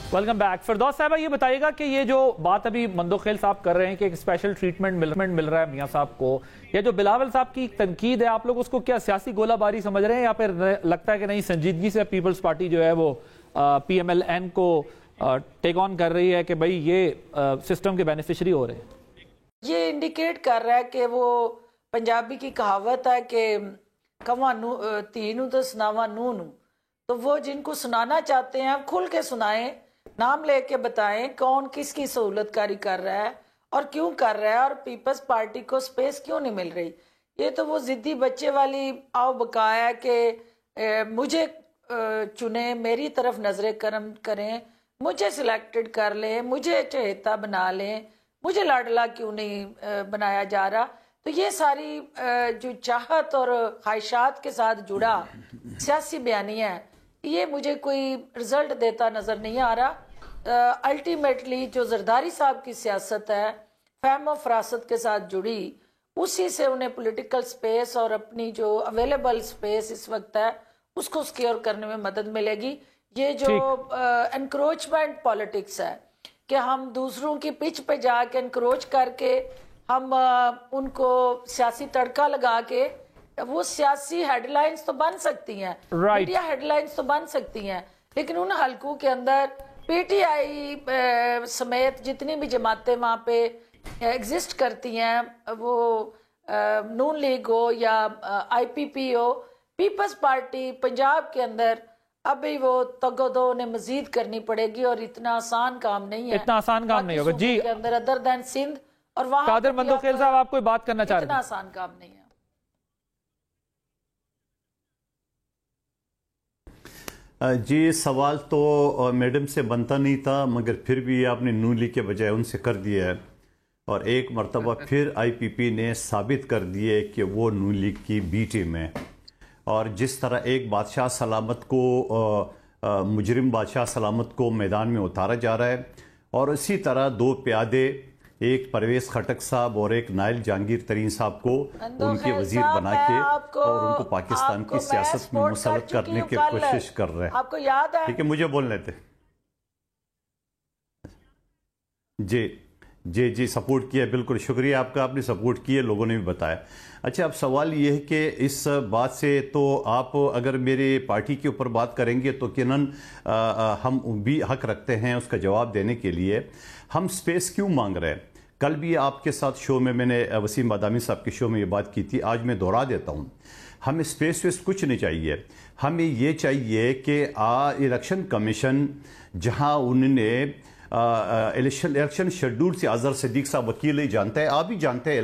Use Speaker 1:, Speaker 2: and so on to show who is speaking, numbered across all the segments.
Speaker 1: Welcome back. फिरदौस साहब, ये बताइएगा कि ये जो बात अभी मंदोखेल साहब कर रहे हैं कि एक स्पेशल ट्रीटमेंट मिल रहा है मियां साहब को, या जो बिलावल साहब की तनकीद है, आप लोग उसको क्या सियासी गोलाबारी समझ रहे हैं या फिर लगता है कि नहीं, संजीदगी से पीपल्स पार्टी जो है वो PMLN को टेक ऑन कर रही है कि भाई ये सिस्टम के बेनिफिशियरी हो रहे हैं?
Speaker 2: ये इंडिकेट कर रहा है कि वो पंजाबी की कहावत है कि कवा धी नूं तो सुनावा नूं नूं, तो वो जिनको सुनाना चाहते हैं खुल के सुनाएं, नाम लेके बताएं कौन किसकी सहूलतकारी कर रहा है और क्यों कर रहा है और पीपल्स पार्टी को स्पेस क्यों नहीं मिल रही। ये तो वो जिद्दी बच्चे वाली आओ बकाया कि मुझे चुने, मेरी तरफ नजरे करम करें, मुझे सिलेक्टेड कर लें, मुझे चहेता बना लें, मुझे लाडला क्यों नहीं बनाया जा रहा। तो ये सारी जो चाहत और ख्वाहिशात के साथ जुड़ा सियासी बयानिया है, ये मुझे कोई रिजल्ट देता नजर नहीं आ रहा। अल्टीमेटली जो जरदारी साहब की सियासत है फहम और फरासत के साथ जुड़ी, उसी से उन्हें पॉलिटिकल स्पेस और अपनी जो अवेलेबल स्पेस इस वक्त है उसको सिक्योर करने में मदद मिलेगी। ये जो एनक्रोचमेंट पॉलिटिक्स है कि हम दूसरों की पिच पे जाके एनक्रोच करके हम उनको सियासी तड़का लगा के, वो सियासी हेडलाइंस तो बन सकती हैं, मीडिया हेडलाइंस तो बन सकती हैं, लेकिन उन हलकों के अंदर PTI समेत जितनी भी जमातें वहाँ पे एग्जिस्ट करती हैं, वो नून लीग हो या IPP हो, पीपल्स पार्टी पंजाब के अंदर अभी वो तगोदो ने मजीद करनी पड़ेगी और इतना आसान काम नहीं है।
Speaker 1: इतना आसान काम नहीं होगा जी
Speaker 2: के अंदर, अदर देन सिंध और वहां
Speaker 1: कादिर मंदोखेल साहब, आप कोई बात करना चाह रहे हैं?
Speaker 2: इतना आसान काम नहीं है
Speaker 3: जी। सवाल तो मैडम से बनता नहीं था, मगर फिर भी आपने नून लीग के बजाय उनसे कर दिया है और एक मरतबा फिर IPP ने साबित कर दिए कि वो नून लीग की B टीम है। और जिस तरह एक बादशाह सलामत को मुजरिम बादशाह सलामत को मैदान में उतारा जा रहा है, और इसी तरह दो प्यादे, एक परवेज खटक साहब और एक नाइल जहांगीर तरीन साहब को उनके वजीर बना के और उनको पाकिस्तान की सियासत में मुसलत करने की कोशिश कर रहे हैं।
Speaker 2: आपको याद है?
Speaker 3: ठीक है, मुझे बोलने थे। जी, सपोर्ट किया, बिल्कुल शुक्रिया आपका, आपने सपोर्ट किया, लोगों ने भी बताया। अच्छा, अब सवाल ये है कि इस बात से तो आप अगर मेरे पार्टी के ऊपर बात करेंगे तो यकीनन हम भी हक रखते हैं उसका जवाब देने के लिए। हम स्पेस क्यों मांग रहे हैं? कल भी आपके साथ शो में मैंने वसीम बादामी साहब के शो में ये बात की थी, आज मैं दोहरा देता हूँ। हमें स्पेस वेस कुछ नहीं चाहिए, हमें ये चाहिए कि इलेक्शन कमीशन, जहाँ उन्होंने इलेक्शन शेड्यूल से अजहर सिद्दीक साहब वकील ही जानते हैं, आप भी जानते हैं,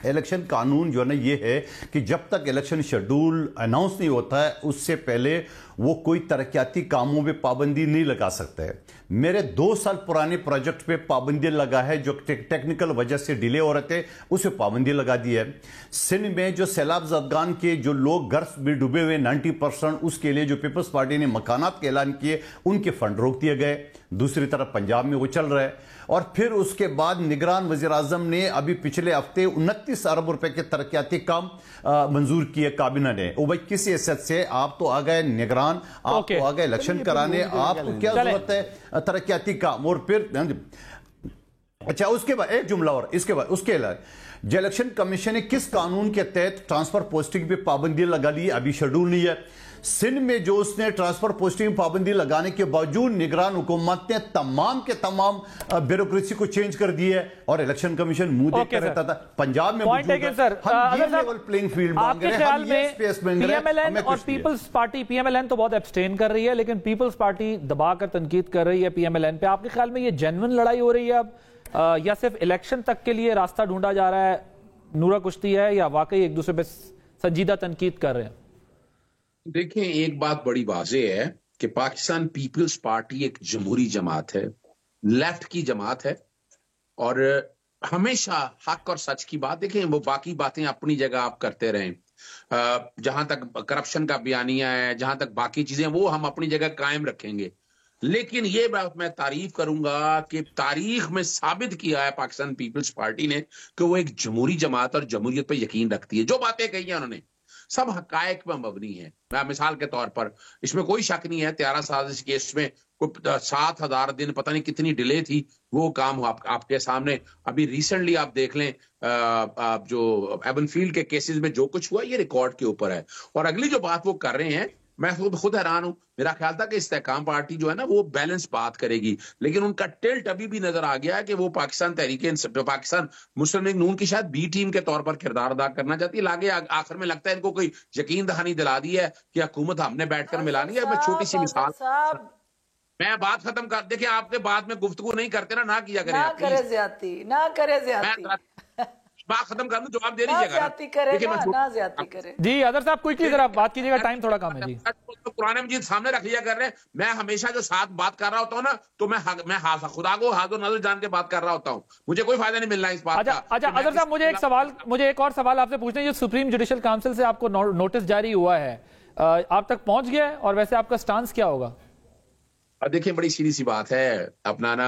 Speaker 3: इलेक्शन कानून जो है ना, ये है कि जब तक इलेक्शन शेड्यूल अनाउंस नहीं होता है उससे पहले वो कोई तरक्याती कामों पे पाबंदी नहीं लगा सकते हैं। मेरे 2 साल पुराने प्रोजेक्ट पे पाबंदी लगा है, जो टेक्निकल वजह से डिले हो रहे थे उस पर पाबंदी लगा दी है। सिंध में जो सैलाब ज़दगान के जो लोग घर में डूबे हुए 90%, उसके लिए जो पीपल्स पार्टी ने मकानात के ऐलान किए उनके फंड रोक दिए गए। दूसरी तरफ पंजाब में वो चल रहा है। और फिर उसके बाद निगरान वज़ीर आज़म ने अभी पिछले हफ्ते 29 अरब रुपए के तरक्याती काम मंजूर किए काबीना ने। ओ भाई, किस हैसियत से आप तो आ गए निगरान, आप तो आ गए इलेक्शन कराने, आपको क्या जरूरत है तरक्याती काम? और फिर अच्छा, उसके बाद एक जुमला और, इसके बाद उसके अलावा जो इलेक्शन कमीशन ने किस कानून के तहत ट्रांसफर पोस्टिंग पे पाबंदी लगा ली, अभी शेड्यूल नहीं है। सिंध में जो उसने ट्रांसफर पोस्टिंग पाबंदी लगाने के बावजूद निगरान हुकूमत ने तमाम के तमाम ब्यूरोक्रेसी को चेंज कर दी है और इलेक्शन कमीशन मुंह देख कर रहता था। पंजाब में प्लेइंग फील्ड मांग रहे हैं, हम ये स्पेस मांग रहे हैं।
Speaker 1: PMLN और पीपल्स पार्टी, PMLN तो बहुत एब्सटेन कर रही है, लेकिन पीपल्स पार्टी दबाकर तनकीद कर रही है PMLN पे। आपके ख्याल में ये जेन्युइन लड़ाई हो रही है अब, या सिर्फ इलेक्शन तक के लिए रास्ता ढूंढा जा रहा है, नूरा कुश्ती है, या वाकई एक दूसरे पे संजीदा तनकीद कर रहे हैं?
Speaker 4: देखें, एक बात बड़ी वाज़ेह है कि पाकिस्तान पीपल्स पार्टी एक जमहूरी जमात है, लेफ्ट की जमात है, और हमेशा हक और सच की बात, देखें वो बाकी बातें अपनी जगह आप करते रहें, जहां तक करप्शन का बयानिया है, जहां तक बाकी चीजें, वो हम अपनी जगह कायम रखेंगे। लेकिन ये बात मैं तारीफ करूंगा कि तारीख में साबित किया है पाकिस्तान पीपल्स पार्टी ने कि वो एक जमहूरी जमात और जमहूरियत पर यकीन रखती है। जो बातें कही हैं उन्होंने सब हकायक पर मबनी है। मैं मिसाल के तौर पर, इसमें कोई शक नहीं है, 13 साजिश केस में 7,000 दिन, पता नहीं कितनी डिले थी, वो काम आपके सामने। अभी रिसेंटली आप देख लें, आप जो एवनफील्ड के केसेस में जो कुछ हुआ ये रिकॉर्ड के ऊपर है। और अगली जो बात वो कर रहे हैं, मैं खुद हैरान हूं। मेरा ख्याल था कि इस्तेहकाम पार्टी जो है ना वो बैलेंस बात करेगी, लेकिन उनका टिल्ट अभी भी नजर आ गया है कि वो पाकिस्तान मुस्लिम लीग नून की शायद बी टीम के तौर पर किरदार अदा करना चाहती है। लागे आखिर में लगता है इनको कोई यकीन दहानी दिला दी है कि हुकूमत हमने बैठकर मिलानी है। मैं छोटी सी मिसाल, मैं बात खत्म कर, देखिए आपके बाद में गुफ्तगू नहीं करते ना किया करें,
Speaker 2: ना करे ज्यादती
Speaker 4: बात खत्म कर दूं, जवाब दे दीजिएगा
Speaker 2: ना ज्यादती करे।
Speaker 1: जी अदर साहब क्विकली जरा बात कीजिएगा, टाइम थोड़ा कम है जी।
Speaker 4: तो कुरान मजीद सामने रख लिया कर रहे हैं। मैं हमेशा जो साथ बात कर रहा होता हूँ ना, तो मैं खुदा को हाज़िर नज़र जान के बात कर रहा होता हूँ, मुझे कोई फायदा नहीं मिल रहा इस बात का।
Speaker 1: अच्छा अदर साहब, मुझे एक और सवाल आपसे पूछना है। जो सुप्रीम जुडिशल काउंसिल से आपको नोटिस जारी हुआ है, आप तक पहुंच गया है, और वैसे आपका स्टांस क्या होगा?
Speaker 4: देखिए बड़ी सीधी सी बात है, अपना ना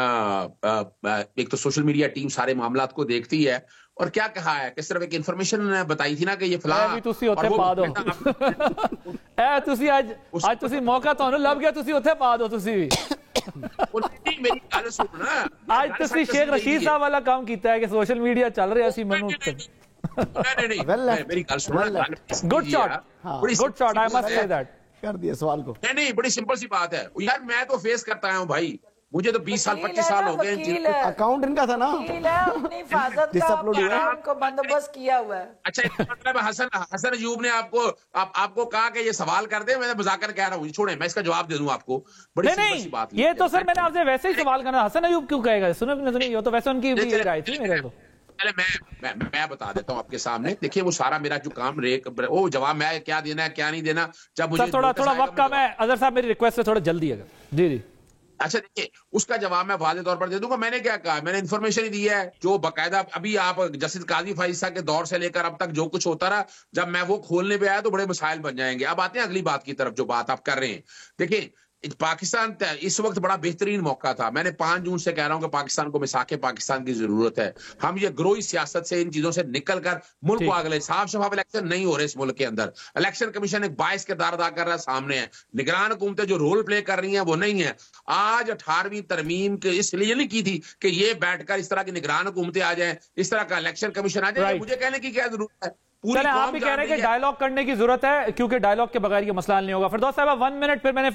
Speaker 4: एक तो सोशल मीडिया टीम सारे मामलात को देखती है, और क्या कहा है कि सिर्फ एक इंफॉर्मेशन बताई थी ना कि ये फलां आज
Speaker 1: मौका तो लग गया, उत्थे पा दो
Speaker 4: मेरी गल सुनना।
Speaker 1: आज शेख रशीद साहब वाला काम किया है कि सोशल मीडिया चल रहा सी मनु
Speaker 4: मेरी गल सुनना।
Speaker 1: Good shot, I must say that
Speaker 5: कर दिया सवाल को।
Speaker 4: नहीं बड़ी सिंपल सी बात है यार, मैं तो फेस करता हूँ भाई, मुझे तो 20 साल 25 साल हो गए।
Speaker 5: अकाउंट इनका था ना,
Speaker 2: अपनी हिफाजत का उनको बंदोबस्त किया हुआ है।
Speaker 4: अच्छा मतलब हसन अयूब ने आपको कहा कि ये सवाल कर दे, मैंने मजाकर कह रहा हूँ, छोड़े मैं इसका जवाब दे दूं आपको। बड़ी सिंपल सी बात
Speaker 1: ये तो सर मैंने आपसे वैसे ही सवाल करना, हसन अयूब क्यों कहेगा? सुनिए तो वैसे उनकी राय थी मेरे को।
Speaker 4: मैं बता देता हूँ आपके सामने। देखिए वो सारा मेरा जो काम वो जवाब मैं क्या देना है क्या नहीं देना, जब मुझे
Speaker 1: थोड़ा वक्त कम है अजहर साहब, मेरी रिक्वेस्ट है थोड़ा जल्दी अगर। जी
Speaker 4: अच्छा देखिए, उसका जवाब मैं वाज़ेह तौर पर दे दूंगा। मैंने क्या कहा, मैंने इन्फॉर्मेशन ही दी है जो बाकायदा अभी आप जस्टिस काजी फाइज़ के दौर से लेकर अब तक जो कुछ होता रहा, जब मैं वो खोलने पे आया तो बड़े मसाइल बन जाएंगे। अब आते हैं अगली बात की तरफ, जो बात आप कर रहे हैं। देखिए पाकिस्तान इस वक्त बड़ा बेहतरीन मौका था। मैंने 5 जून से कह रहा हूं कि पाकिस्तान को मिसाके पाकिस्तान की जरूरत है। हम ये ग्रोही सियासत से, इन चीजों से निकलकर मुल्क को आगे, साफ शफाफ इलेक्शन नहीं हो रहे इस मुल्क के अंदर। इलेक्शन कमीशन एक बाइस किरदार अदा कर रहा है, सामने है। निगरान हुकूमतें जो रोल प्ले कर रही हैं वो नहीं है। आज 18वीं तरमीम के इसलिए नहीं की थी कि ये बैठकर इस तरह की निगरान हुकूमतें आ जाए, इस तरह का इलेक्शन कमिशन आ जाए। मुझे कहने की क्या जरूरत है?
Speaker 1: चले, आप भी कह रहे हैं कि डायलॉग करने की जरूरत है, क्योंकि डायलॉग के बगैर ये मसला नहीं होगा। फिरदौस साहब 1 मिनट, फिर मैंने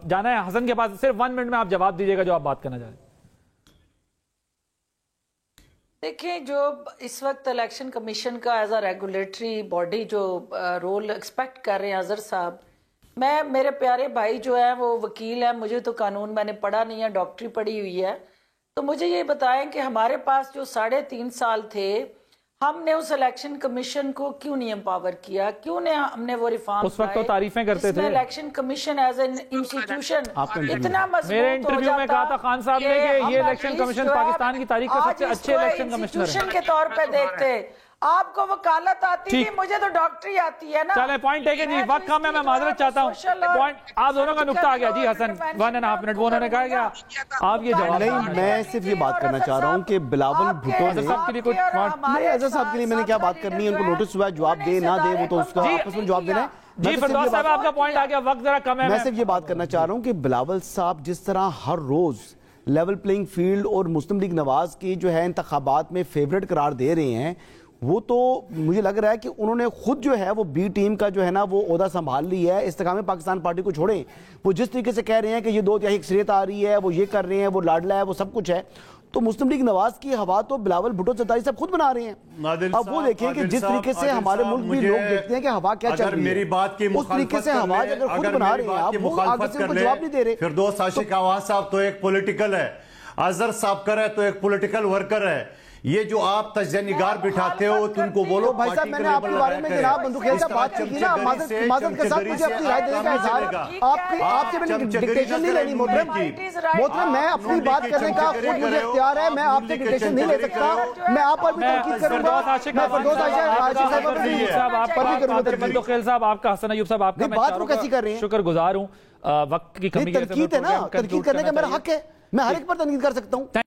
Speaker 1: जाना है हसन के पास, सिर्फ 1 मिनट में आप जवाब दीजिएगा जो आप बात करना चाह रहे हैं।
Speaker 2: देखिए, जो इस वक्त इलेक्शन कमीशन का एज अ रेगुलेटरी बॉडी जो रोल एक्सपेक्ट कर रहे हैं अजहर साहब, मेरे प्यारे भाई जो है वो वकील है, मुझे तो कानून मैंने पढ़ा नहीं है, डॉक्टरी पढ़ी हुई है, तो मुझे ये बताएं कि हमारे पास जो 3.5 साल थे, हमने उस इलेक्शन कमीशन को क्यों नहीं एम्पावर किया? क्यों नहीं हमने वो रिफॉर्म?
Speaker 1: उस वक्त तो तारीफें करते थे
Speaker 2: election commission as an institution इतना मजबूत।
Speaker 1: मेरे इंटरव्यू में कहा था खान साहब ने कि ये इलेक्शन कमीशन पाकिस्तान की तारीख का सबसे अच्छे इलेक्शन कमिश्नर है
Speaker 2: के तौर पे देखते। आपको वकालत आती थी, मुझे तो डॉक्टरी आती है ना।
Speaker 1: चले, पॉइंट टेकन जी, वक्त कम है, मैं माजरत चाहता हूँ। पॉइंट आप दोनों का नुक्ता आ गया जी। हसन 1.5 मिनट, वो उन्होंने कहा क्या आप ये जवाब
Speaker 5: नहीं, मैं सिर्फ ये बात करना चाह रहा हूँ कि बिलावल भुट्टो
Speaker 1: साहब के लिए कुछ
Speaker 5: अजहर साहब के लिए मैंने क्या बात करनी है, उनको नोटिस हुआ, जवाब दे ना दे वो तो उसका आपस में जवाब देना है।
Speaker 1: जी फिरदौस साहब आपका पॉइंट आ गया, वक्त जरा कम है।
Speaker 5: मैं सिर्फ ये बात करना चाह रहा हूँ कि बिलावल साहब जिस तरह हर रोज लेवल प्लेइंग फील्ड और मुस्लिम लीग नवाज की जो है इंतखाबात में फेवरेट करार दे रहे हैं, वो तो मुझे लग रहा है कि उन्होंने खुद जो है वो बी टीम का जो है ना वो ओहदा संभाल लिया है। इस्तेकाम पाकिस्तान पार्टी को छोड़ें, वो जिस तरीके से कह रहे हैं कि ये 2 तिहाई अक्सरियत आ रही है, वो ये कर रहे हैं, वो लाडला है, वो सब कुछ है, तो मुस्लिम लीग नवाज की हवा तो बिलावल भुट्टो जरदारी साहब खुद बना रहे हैं। अब वो देखें कि जिस तरीके से हमारे मुल्क में लोग देखते हैं कि हवा क्या चल रही है,
Speaker 3: मेरी बात की
Speaker 5: उस तरीके से हवा अगर खुद बना रहे हैं आप, वो आगे से उनको जवाब नहीं दे रहे।
Speaker 3: फिरदौस आशिक आवाज साहब तो एक पॉलिटिकल है, अजहर साहब कर है तो एक पॉलिटिकल वर्कर है। ये जो आप तजनिगार बिठाते हो तो उनको बोलो।
Speaker 5: भाई साहब, मैंने आपके बारे में जनाब बंदूखेल साहब बात की ना, माजरत के साथ मुझे अपनी राय देने का इज़हार, आपसे मैंने डिक्टेशन नहीं लेनी मोहतरम, मैं अपनी बात करने का खुद मुझे इख्तियार है, मैं आपसे डिक्टेशन नहीं ले सकता। मैं आप पर भी तनकीद करूंगा, मैं फिरदौस आशिक पर भी
Speaker 1: बंदूखेल साहब आपका, हसन अयूब साहब आपका,
Speaker 5: बात को कैसी कर रहे हैं,
Speaker 1: शुक्रगुजार हूं। वक्त की कमी
Speaker 5: तनकीद है ना, तनकीद करने का मेरा हक है, मैं हर एक पर तनकीद कर सकता हूं।